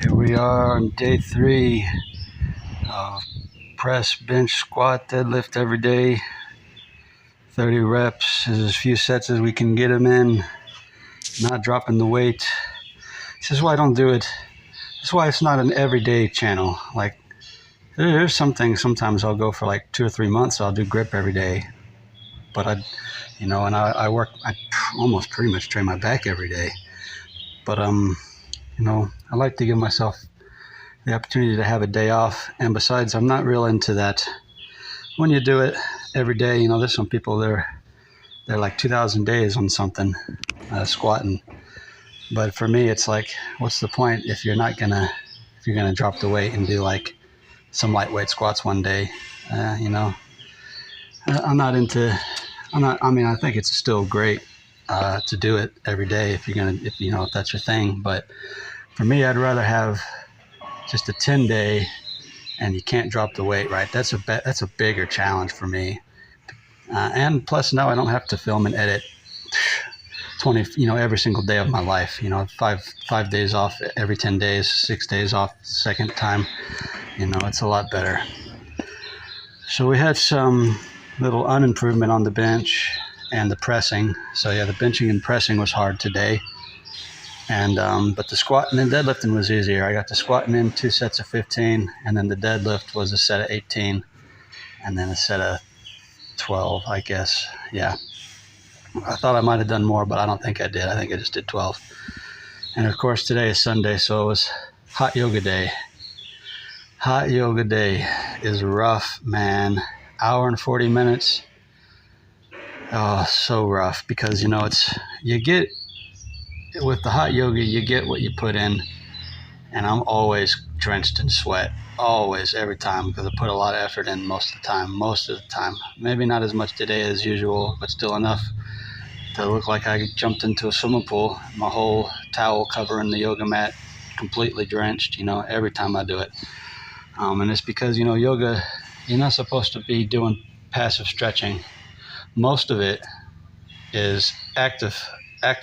Here we are on day 3 of press, bench, squat, deadlift every day. 30 reps, as few sets as we can get them in, not dropping the weight. This is why I don't do it. This is why it's not an everyday channel. Like, there's some things, sometimes I'll go for like 2 or 3 months, I'll do grip every day. But I almost pretty much train my back every day. But I like to give myself the opportunity to have a day off. And besides, I'm not real into that. When you do it every day, there's some people they're like 2,000 days on something, squatting. But for me, it's like, what's the point if you're gonna drop the weight and do like some lightweight squats one day? I think it's still great to do it every day if that's your thing. But for me, I'd rather have just a 10-day and you can't drop the weight, right? That's a bigger challenge for me. And plus, now I don't have to film and edit 20, every single day of my life. 5 days off every 10 days, 6 days off second time. It's a lot better. So we had some little unimprovement on the bench and the pressing. So yeah, the benching and pressing was hard today. And but the squatting and deadlifting was easier. I got the squatting in 2 sets of 15, and then the deadlift was a set of 18, and then a set of 12, I guess. Yeah. I thought I might have done more, but I don't think I did. I think I just did 12. And of course, today is Sunday, so it was hot yoga day. Hot yoga day is rough, man. Hour and 40 minutes. Oh, so rough, because with the hot yoga, you get what you put in, and I'm always drenched in sweat, always, every time, because I put a lot of effort in most of the time. Maybe not as much today as usual, but still enough to look like I jumped into a swimming pool, my whole towel covering the yoga mat, completely drenched, every time I do it. And it's because, yoga, you're not supposed to be doing passive stretching. Most of it is active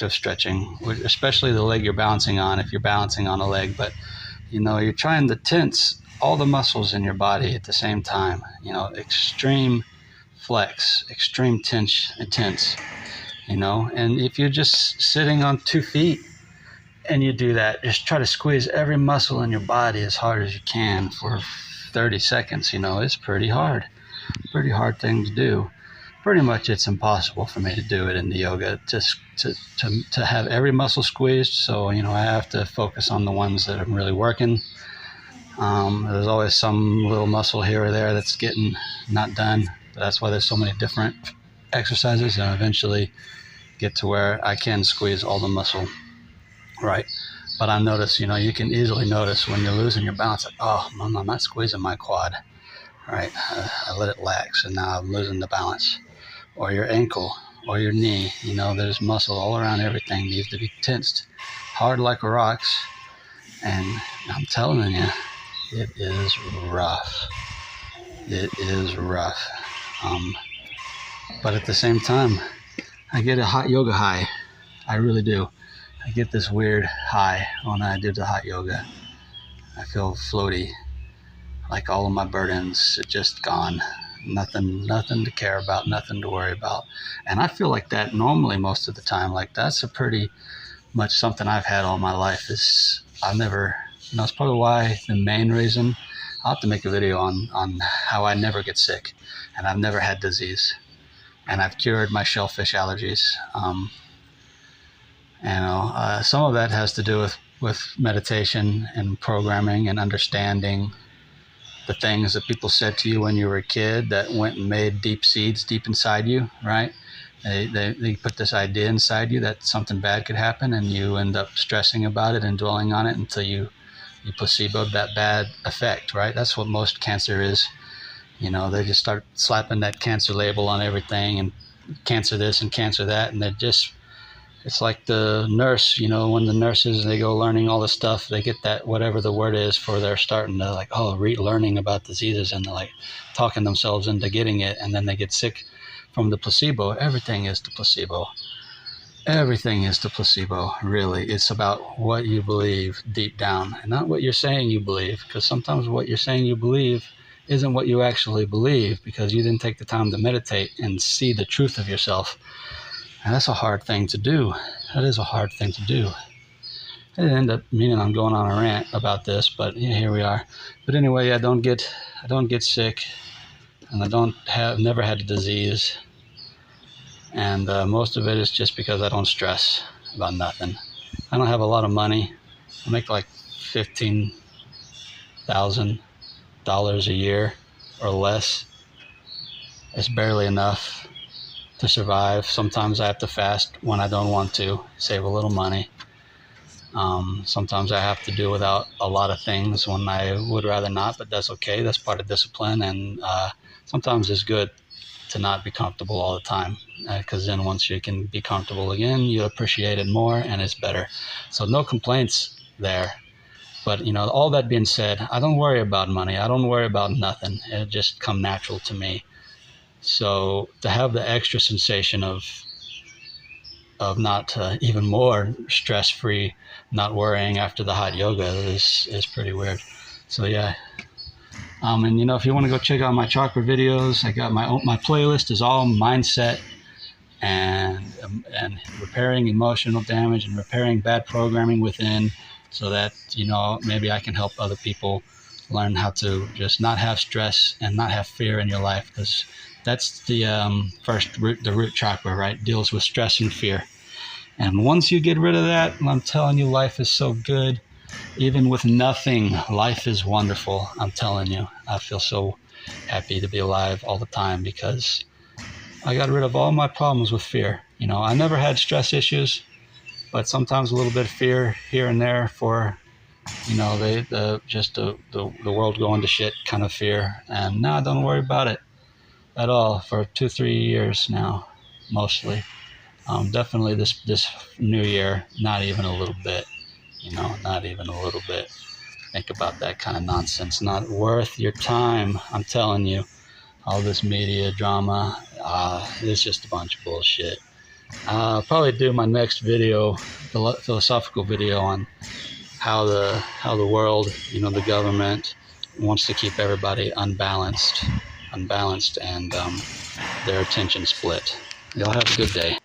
stretching, especially the leg you're balancing on, if you're balancing on a leg. But you're trying to tense all the muscles in your body at the same time. Extreme flex, extreme tense. And if you're just sitting on 2 feet and you do that, just try to squeeze every muscle in your body as hard as you can for 30 seconds. It's pretty hard thing to do. Pretty much it's impossible for me to do it in the yoga, just to have every muscle squeezed. So, I have to focus on the ones that I'm really working. There's always some little muscle here or there that's getting not done. But that's why there's so many different exercises, and eventually get to where I can squeeze all the muscle, right? But I notice, you can easily notice when you're losing your balance, like, oh, I'm not squeezing my quad, right? I let it lax, and now I'm losing the balance. Or your ankle, or your knee, there's muscle all around everything needs to be tensed, hard like rocks. And I'm telling you, it is rough. It is rough. But at the same time, I get a hot yoga high. I really do. I get this weird high when I do the hot yoga. I feel floaty, like all of my burdens are just gone. Nothing to care about, nothing to worry about. And I feel like that normally most of the time. Like, that's a pretty much something I've had all my life. It's probably why the main reason. I'll have to make a video on how I never get sick, and I've never had disease, and I've cured my shellfish allergies. Some of that has to do with meditation and programming and understanding the things that people said to you when you were a kid that went and made deep seeds deep inside you, right? They put this idea inside you that something bad could happen, and you end up stressing about it and dwelling on it until you placeboed that bad effect, right? That's what most cancer is. They just start slapping that cancer label on everything, and cancer this and cancer that, and it's like the nurse, when the nurses, they go learning all this stuff, they get that, whatever the word is for they're starting to learning about diseases, and they're like talking themselves into getting it, and then they get sick from the placebo. Everything is the placebo. Everything is the placebo, really. It's about what you believe deep down and not what you're saying you believe, because sometimes what you're saying you believe isn't what you actually believe because you didn't take the time to meditate and see the truth of yourself. And that's a hard thing to do. That is a hard thing to do. It ended up meaning I'm going on a rant about this, but yeah, here we are. But anyway, I don't get sick, and never had a disease. And most of it is just because I don't stress about nothing. I don't have a lot of money. I make like $15,000 a year or less. It's barely enough to survive. Sometimes I have to fast when I don't want to, save a little money. Sometimes I have to do without a lot of things when I would rather not, but that's okay. That's part of discipline. And sometimes it's good to not be comfortable all the time, because then once you can be comfortable again, you appreciate it more and it's better. So no complaints there. But all that being said, I don't worry about money. I don't worry about nothing. It just come natural to me. So to have the extra sensation of not even more stress-free, not worrying after the hot yoga is pretty weird. So yeah. And if you want to go check out my chakra videos, I got my playlist is all mindset and repairing emotional damage and repairing bad programming within, so that maybe I can help other people learn how to just not have stress and not have fear in your life, because that's the root chakra, right? Deals with stress and fear. And once you get rid of that, I'm telling you, life is so good. Even with nothing, life is wonderful. I'm telling you, I feel so happy to be alive all the time because I got rid of all my problems with fear. I never had stress issues, but sometimes a little bit of fear here and there for, the world going to shit kind of fear. And no, don't worry about it at all for 2-3 years now, mostly. Definitely this new year, not even a little bit. Not even a little bit. Think about that kind of nonsense. Not worth your time. I'm telling you, all this media drama, it's just a bunch of bullshit. I'll probably do my next video, the philosophical video, on how the world, the government wants to keep everybody unbalanced, and their attention split. Y'all have a good day.